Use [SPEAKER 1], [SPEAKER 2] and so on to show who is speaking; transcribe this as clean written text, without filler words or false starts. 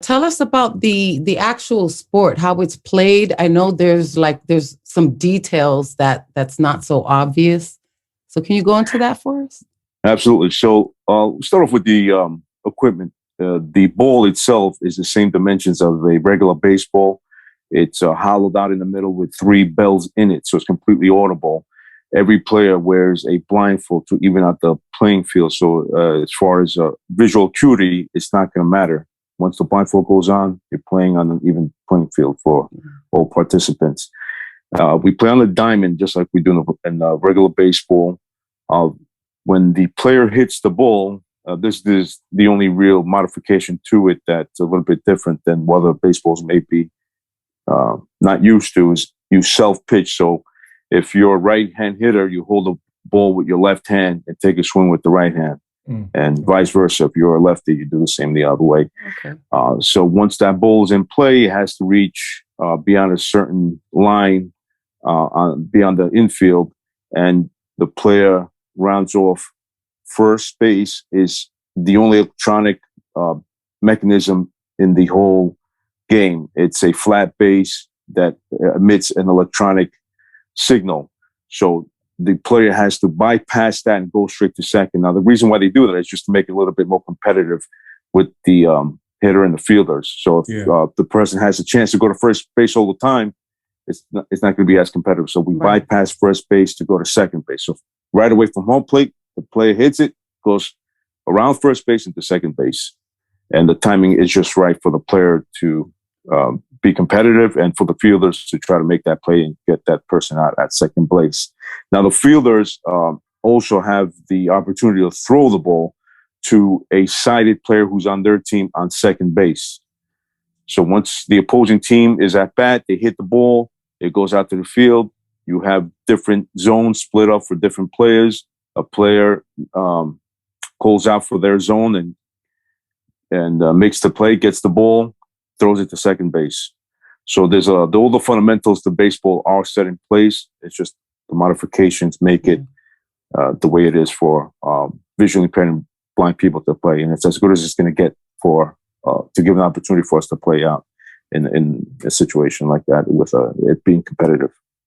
[SPEAKER 1] Tell us about the actual sport, how it's played. I know there's some details that's not so obvious. So can you go into that for us?
[SPEAKER 2] Absolutely. So we'll start off with the equipment. The ball itself is the same dimensions of a regular baseball. It's hollowed out in the middle with three bells in it, so it's completely audible. Every player wears a blindfold to even out the playing field. So as far as visual acuity, it's not going to matter. Once the blindfold goes on, you're playing on an even playing field for all participants. We play on the diamond just like we do in regular baseball. When the player hits the ball, this is the only real modification to it that's a little bit different than what other baseballs may be not used to, is you self-pitch. So if you're a right-hand hitter, you hold the ball with your left hand and take a swing with the right hand. And vice versa. If you're a lefty, you do the same the other way.
[SPEAKER 1] Okay.
[SPEAKER 2] So once that ball is in play, it has to reach beyond a certain line beyond the infield, and the player rounds off first base. Is the only electronic mechanism in the whole game. It's a flat base that emits an electronic signal. So the player has to bypass that and go straight to second. Now, the reason why they do that is just to make it a little bit more competitive with the hitter and the fielders. So if the person has a chance to go to first base all the time, it's not going to be as competitive. So we bypass first base to go to second base. So right away from home plate, the player hits it, goes around first base into second base. And the timing is just right for the player to be competitive and for the fielders to try to make that play and get that person out at second base. Now, the fielders also have the opportunity to throw the ball to a sighted player who's on their team on second base. So once the opposing team is at bat, they hit the ball, it goes out to the field. You have different zones split up for different players. A player calls out for their zone and makes the play, gets the ball, throws it to second base. So there's all the fundamentals to baseball are set in place. It's just the modifications make it the way it is for visually impaired and blind people to play, and it's as good as it's going to get for to give an opportunity for us to play out in a situation like that with it being competitive.